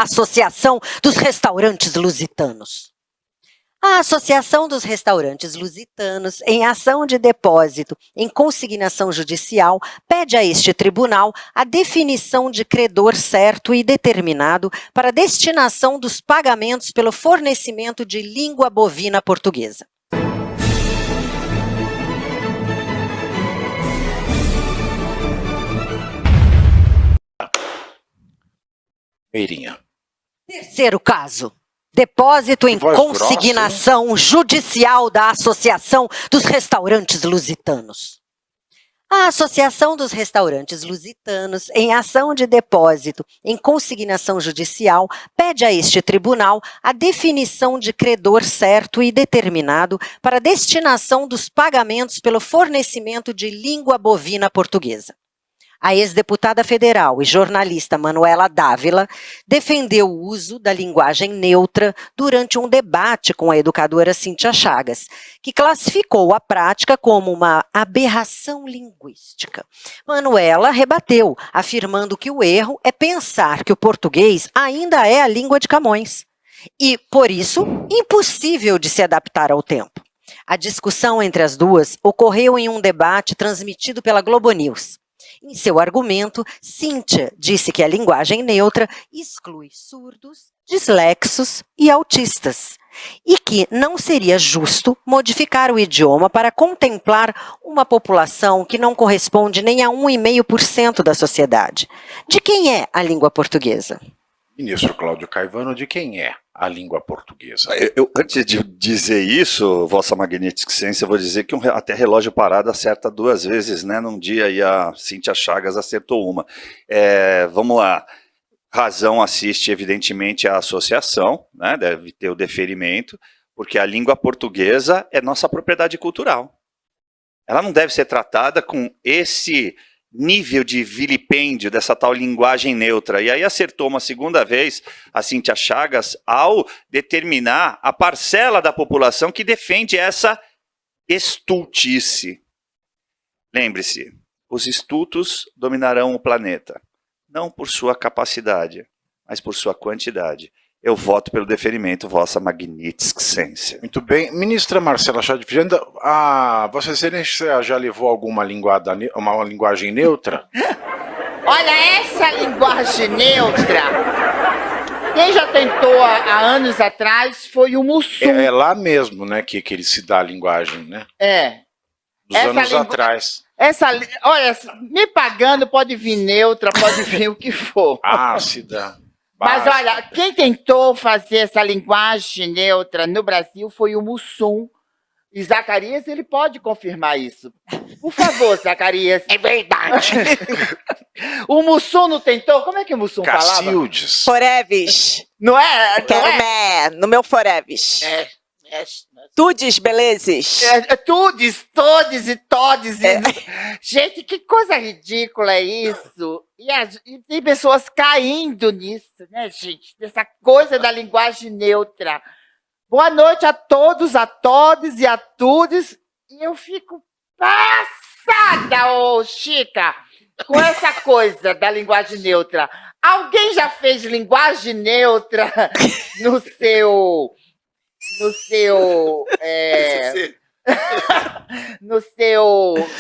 Associação dos Restaurantes Lusitanos. A Associação dos Restaurantes Lusitanos, em ação de depósito em consignação judicial, pede a este tribunal a definição de credor certo e determinado para a destinação dos pagamentos pelo fornecimento de língua bovina portuguesa. Meirinha. Terceiro caso. Depósito em consignação judicial da Associação dos Restaurantes Lusitanos. A Associação dos Restaurantes Lusitanos, em ação de depósito em consignação judicial, pede a este tribunal a definição de credor certo e determinado para a destinação dos pagamentos pelo fornecimento de língua bovina portuguesa. A ex-deputada federal e jornalista Manuela Dávila defendeu o uso da linguagem neutra durante um debate com a educadora Cíntia Chagas, que classificou a prática como uma aberração linguística. Manuela rebateu, afirmando que o erro é pensar que o português ainda é a língua de Camões e, por isso, impossível de se adaptar ao tempo. A discussão entre as duas ocorreu em um debate transmitido pela Globo News. Em seu argumento, Cíntia disse que a linguagem neutra exclui surdos, dislexos e autistas, e que não seria justo modificar o idioma para contemplar uma população que não corresponde nem a 1,5% da sociedade. De quem é a língua portuguesa? Ministro Cláudio Caivano, de quem é a língua portuguesa? Antes de dizer isso, Vossa Magnífica Excelência, eu vou dizer que até relógio parado acerta 2 vezes, né? Num dia e a Cíntia Chagas acertou uma. Vamos lá. Razão assiste, evidentemente, à associação, né? Deve ter o deferimento, porque a língua portuguesa é nossa propriedade cultural. Ela não deve ser tratada com esse nível de vilipêndio dessa tal linguagem neutra. E aí acertou uma segunda vez a Cíntia Chagas ao determinar a parcela da população que defende essa estultice. Lembre-se, os estultos dominarão o planeta, não por sua capacidade, mas por sua quantidade. Eu voto pelo deferimento, Vossa Magnífica Excelência. Muito bem. Ministra Marcela Chá de Fazenda, a Vossa Excelência já levou alguma uma linguagem neutra? Olha, essa linguagem neutra, quem já tentou há anos atrás foi o Mussum. É lá mesmo, né, que ele se dá a linguagem, né? É. Dos anos atrás. Olha, me pagando pode vir neutra, pode vir o que for. Ácida. Mas olha, quem tentou fazer essa linguagem neutra no Brasil foi o Mussum. E Zacarias, ele pode confirmar isso. Por favor, Zacarias. É verdade. O Mussum não tentou? Como é que o Mussum falava? Cacildes. Foreves. Não é? No meu Foreves. Tudes, belezes. Tudes, todes e todes. Gente, que coisa ridícula é isso. E tem pessoas caindo nisso, né, gente? Nessa coisa da linguagem neutra. Boa noite a todos, a todes e a tudes. E eu fico passada, ô Chica, com essa coisa da linguagem neutra. Alguém já fez linguagem neutra no seu no seu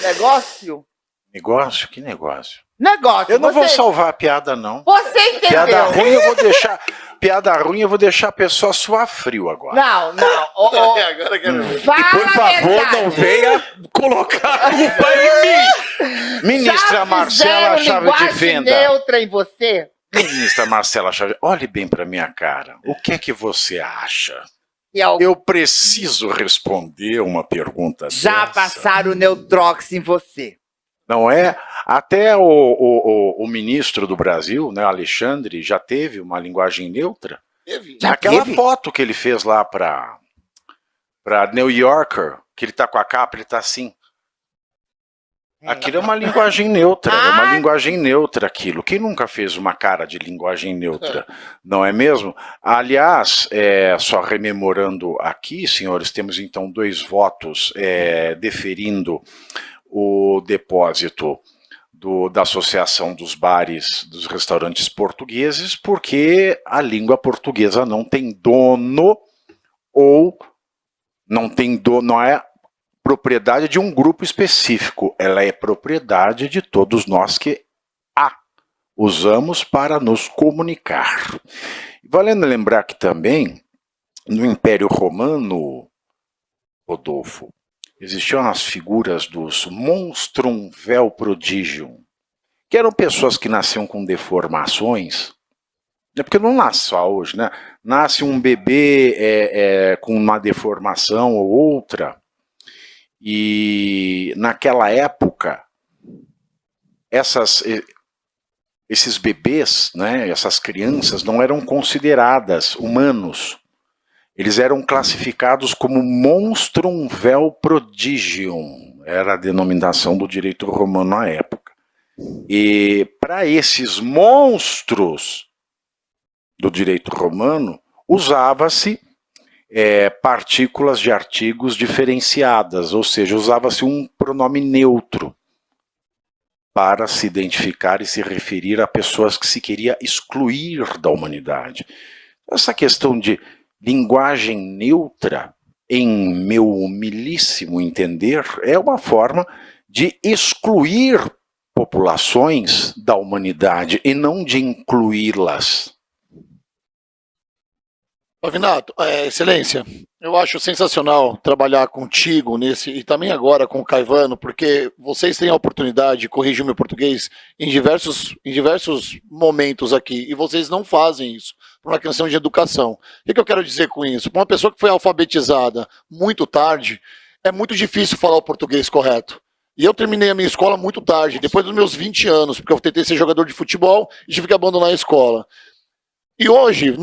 negócio? Negócio? Que negócio? Negócio. Eu não vou salvar a piada, não. Você entendeu? Piada ruim eu vou deixar. Piada ruim eu vou deixar a pessoa suar frio agora. Não. Agora eu quero ver. Por favor, não venha colocar a culpa em mim. Ministra Marcela Chá de Fenda. Neutra em você? Ministra Marcela Chá, olhe bem para minha cara. O que é que você acha? Eu Eu preciso responder uma pergunta já dessa. passaram o Neutrox em você. Não é? Até o ministro do Brasil, né, Alexandre, já teve uma linguagem neutra. Aquela foto que ele fez lá para New Yorker, que ele tá com a capa, ele tá assim. Aquilo é uma linguagem neutra, é uma linguagem neutra aquilo. Quem nunca fez uma cara de linguagem neutra, não é mesmo? Aliás, só rememorando aqui, senhores, temos então 2 votos deferindo o depósito da Associação dos Bares, dos Restaurantes Portugueses, porque a língua portuguesa não tem dono ou não é propriedade de um grupo específico, ela é propriedade de todos nós que a usamos para nos comunicar. Valendo lembrar que também, no Império Romano, Rodolfo, existiam as figuras dos monstrum vel prodigium, que eram pessoas que nasciam com deformações, porque não nasce só hoje, né? Nasce um bebê com uma deformação ou outra, e naquela época, esses bebês, né, essas crianças, não eram consideradas humanos. Eles eram classificados como monstrum vel prodigium, era a denominação do direito romano na época. E para esses monstros do direito romano, usava-se partículas de artigos diferenciadas, ou seja, usava-se um pronome neutro para se identificar e se referir a pessoas que se queria excluir da humanidade. Essa questão de linguagem neutra, em meu humilíssimo entender, é uma forma de excluir populações da humanidade e não de incluí-las. Pavinato, excelência, eu acho sensacional trabalhar contigo nesse, e também agora com o Caivano, porque vocês têm a oportunidade de corrigir o meu português em diversos momentos aqui, e vocês não fazem isso por uma questão de educação. O que eu quero dizer com isso? Para uma pessoa que foi alfabetizada muito tarde, é muito difícil falar o português correto. E eu terminei a minha escola muito tarde, depois dos meus 20 anos, porque eu tentei ser jogador de futebol e tive que abandonar a escola. E hoje,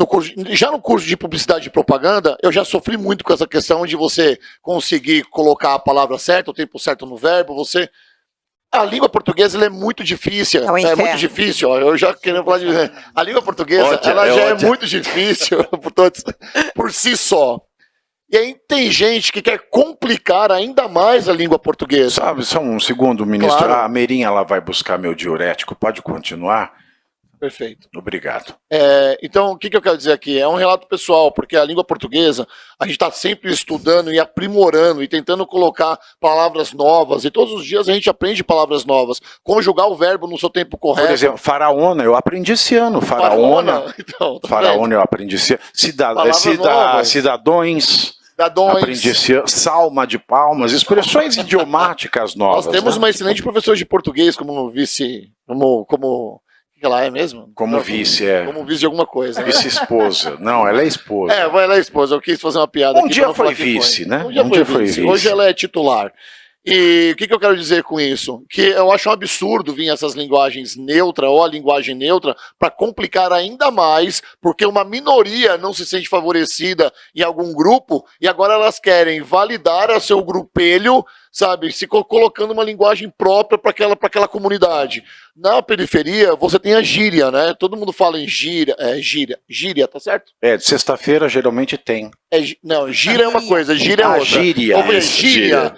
já no curso de publicidade e propaganda, eu já sofri muito com essa questão de você conseguir colocar a palavra certa, o tempo certo no verbo, A língua portuguesa ela é muito difícil, é muito difícil, ó, eu já querendo falar de... A língua portuguesa, ela já é muito difícil por si só. E aí tem gente que quer complicar ainda mais a língua portuguesa. Sabe, só um segundo, ministro. Claro. A Meirinha, ela vai buscar meu diurético, pode continuar? Perfeito. Obrigado. Então, o que eu quero dizer aqui? É um relato pessoal, porque a língua portuguesa, a gente está sempre estudando e aprimorando e tentando colocar palavras novas, e todos os dias a gente aprende palavras novas. Conjugar o verbo no seu tempo correto. Por exemplo, faraona, eu aprendi esse ano. Faraona, então, faraona eu aprendi esse ano. Cidadões. Aprendi esse ano. Salma de palmas, expressões idiomáticas novas. Nós temos né? uma excelente professora de português como vice, como o que ela é mesmo? Como vice, Como vice de alguma coisa. Né? Vice-esposa. Não, ela é esposa. Ela é esposa. Eu quis fazer uma piada aqui. Um dia foi vice, né? Um dia foi vice. Hoje ela é titular. E o que eu quero dizer com isso? Que eu acho um absurdo vir essas linguagens neutra ou a linguagem neutra para complicar ainda mais, porque uma minoria não se sente favorecida em algum grupo e agora elas querem validar a seu grupelho, sabe, se colocando uma linguagem própria para aquela comunidade. Na periferia, você tem a gíria, né? Todo mundo fala em gíria, tá certo? De sexta-feira geralmente tem. Não, gíria é uma coisa, gíria é outra. Gíria. Na periferia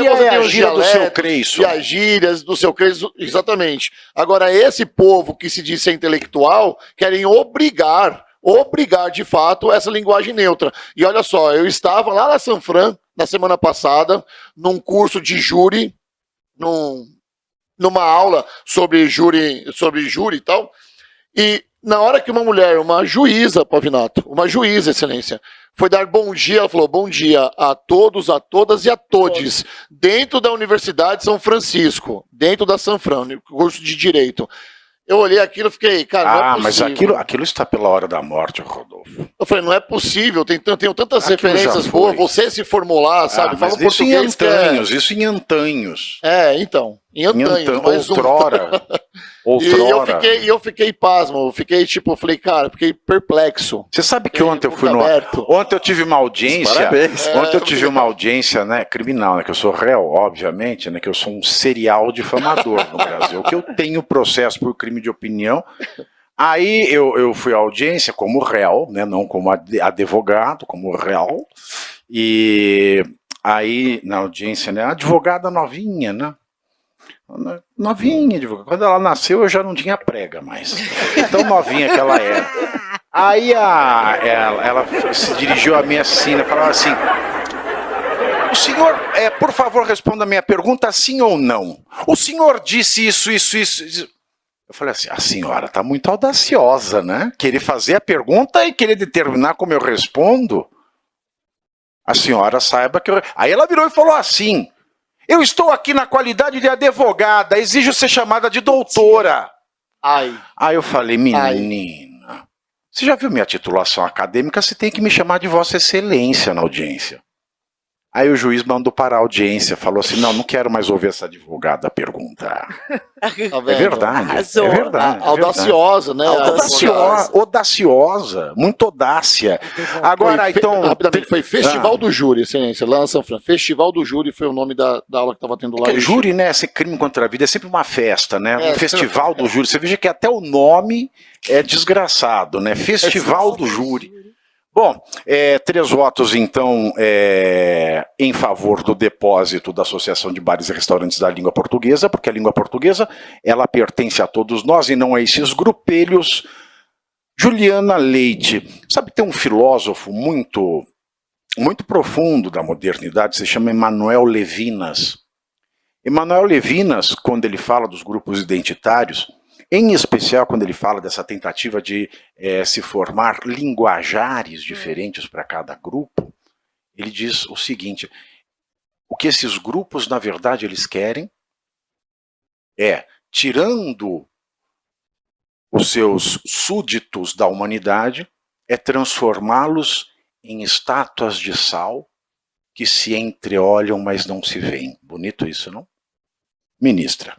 Você tem o gíria do seu Creyson. E as gírias do seu Creyson, exatamente. Agora, esse povo que se diz ser intelectual, querem obrigar de fato essa linguagem neutra. E olha só, eu estava lá na Sanfran, na semana passada, num curso de júri, numa aula sobre júri e tal, e na hora que uma mulher, uma juíza, Pavinato, uma juíza, excelência, foi dar bom dia, ela falou, bom dia a todos, a todas e a todes, dentro da Universidade de São Francisco, dentro da Sanfran, curso de Direito. Eu olhei aquilo e fiquei, cara, não é possível. Mas aquilo está pela hora da morte, Rodolfo. Eu falei, não é possível, tenho tantas referências boas, você se formular, sabe? Fala Mas isso português isso em antanhos. Então, em antanhos. Outrora. E eu fiquei pasmo, eu falei, cara, fiquei perplexo. Você sabe que ontem eu fui Ontem eu tive uma audiência. Parabéns. Ontem eu tive uma audiência, né, criminal, né, que eu sou réu, obviamente, né, que eu sou um serial difamador no Brasil, que eu tenho processo por crime de opinião. Aí eu fui à audiência como réu, né, não como advogado, como réu. E aí na audiência, né, a advogada novinha, né? Novinha, quando ela nasceu eu já não tinha prega mais. Tão novinha que ela era. Aí ela se dirigiu a mim assim, falava assim: o senhor, por favor, responda a minha pergunta, sim ou não. O senhor disse isso. Eu falei assim, a senhora está muito audaciosa, né? Querer fazer a pergunta e querer determinar como eu respondo. A senhora saiba que eu... Aí ela virou e falou assim: eu estou aqui na qualidade de advogada, exijo ser chamada de doutora. Aí eu falei, menina, você já viu minha titulação acadêmica? Você tem que me chamar de Vossa Excelência na audiência. Aí o juiz mandou parar a audiência, falou assim, não quero mais ouvir essa advogada perguntar. É verdade, Arrasou. é verdade. Audaciosa, né? Audaciosa, muito audácia. Agora, então... Rapidamente, foi Festival do Júri, excelência, lá na São Fran. Festival do Júri foi o nome da aula que estava tendo lá. Júri, né, esse crime contra a vida é sempre uma festa, né? Festival do Júri. Você veja que até o nome é desgraçado, né? Festival do Júri. Bom, 3 votos, então, em favor do depósito da Associação de Bares e Restaurantes da Língua Portuguesa, porque a língua portuguesa, ela pertence a todos nós e não a esses grupelhos. Juliana Leite, sabe, tem um filósofo muito profundo da modernidade, se chama Emmanuel Levinas. Emmanuel Levinas, quando ele fala dos grupos identitários, em especial quando ele fala dessa tentativa de se formar linguajares diferentes para cada grupo, ele diz o seguinte: o que esses grupos, na verdade, eles querem tirando os seus súditos da humanidade, transformá-los em estátuas de sal que se entreolham, mas não se veem. Bonito isso, não? Ministra.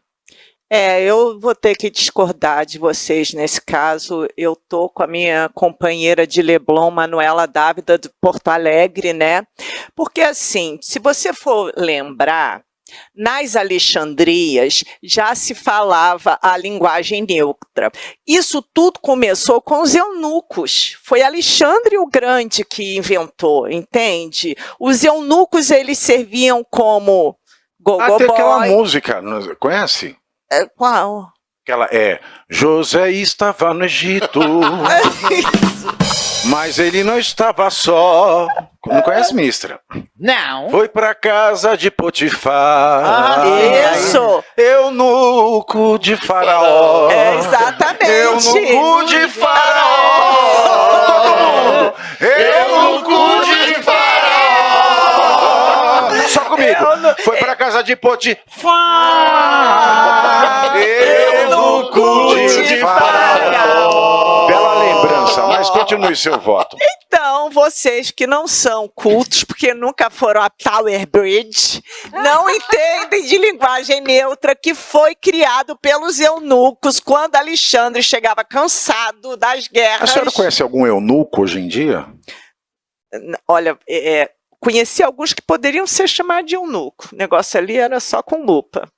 Eu vou ter que discordar de vocês nesse caso. Eu estou com a minha companheira de Leblon, Manuela Dávila, de Porto Alegre, né? Porque, assim, se você for lembrar, nas Alexandrias já se falava a linguagem neutra. Isso tudo começou com os eunucos. Foi Alexandre o Grande que inventou, entende? Os eunucos, eles serviam como go-go tem boy. Aquela música, conhece? Qual? Aquela José estava no Egito, mas ele não estava só. Não conhece, ministra? Não. Foi pra casa de Potifar. Isso! Eunuco de Faraó. Exatamente! Eunuco de Faraó. Eunuco de Faraó. Só comigo. Foi pra casa de Potifar. Eunuco de Faraó. Bela lembrança, mas continue seu voto. Então, vocês que não são cultos, porque nunca foram a Tower Bridge, não entendem de linguagem neutra que foi criado pelos eunucos quando Alexandre chegava cansado das guerras. A senhora conhece algum eunuco hoje em dia? Olha, conheci alguns que poderiam ser chamados de eunuco. O negócio ali era só com lupa.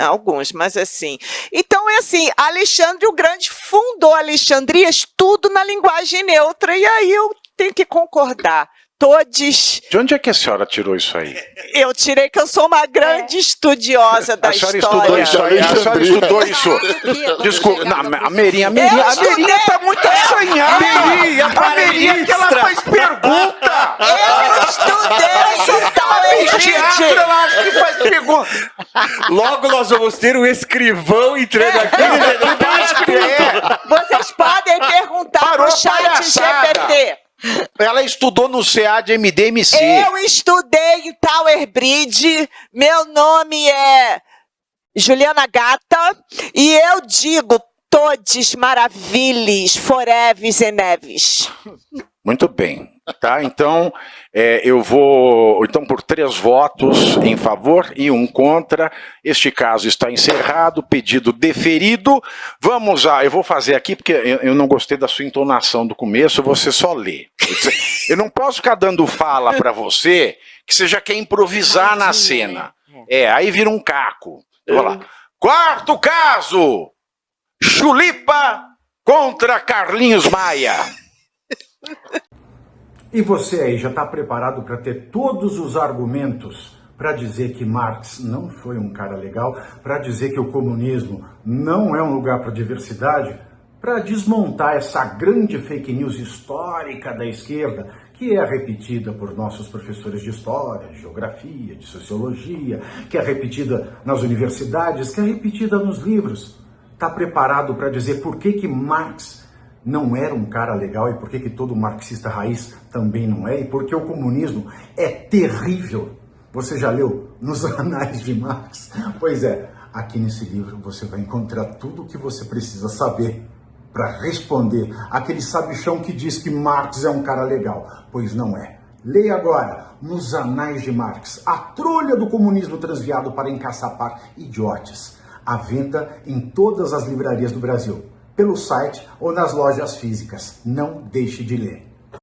Alguns, mas assim. Então é assim, Alexandre o Grande fundou Alexandrias tudo na linguagem neutra, e aí eu tenho que concordar. Todos. De onde é que a senhora tirou isso aí? Eu tirei que eu sou uma grande estudiosa da história. A senhora estudou isso. Desculpa, a Merinha tá muito assanhada. A Merinha que ela faz pergunta. Eu estudei teatro, ela acha que faz pergunta. Logo nós vamos ter um escrivão entrando aqui. Vocês podem perguntar no chat GPT. Ela estudou no CA de MDMC. Eu estudei em Tower Bridge. Meu nome é Juliana Gata. E eu digo todes maravilhas, foreves e neves. Muito bem. Tá, então eu vou por 3 votos em favor e 1 contra. Este caso está encerrado, pedido deferido. Vamos eu vou fazer aqui porque eu não gostei da sua entonação do começo, você só lê. Eu não posso ficar dando fala para você que você já quer improvisar na cena. Aí vira um caco. Vamos lá. 4º caso: Chulipa contra Carlinhos Maia. E você aí já está preparado para ter todos os argumentos para dizer que Marx não foi um cara legal, para dizer que o comunismo não é um lugar para diversidade, para desmontar essa grande fake news histórica da esquerda, que é repetida por nossos professores de história, de geografia, de sociologia, que é repetida nas universidades, que é repetida nos livros. Está preparado para dizer por que Marx não era um cara legal e por que todo marxista raiz também não é, e porque o comunismo é terrível. Você já leu Nos Anais de Marx? Pois é, aqui nesse livro você vai encontrar tudo o que você precisa saber para responder aquele sabichão que diz que Marx é um cara legal, pois não é. Leia agora Nos Anais de Marx, a trolha do comunismo transviado para encaçapar idiotes. À venda em todas as livrarias do Brasil, pelo site ou nas lojas físicas. Não deixe de ler.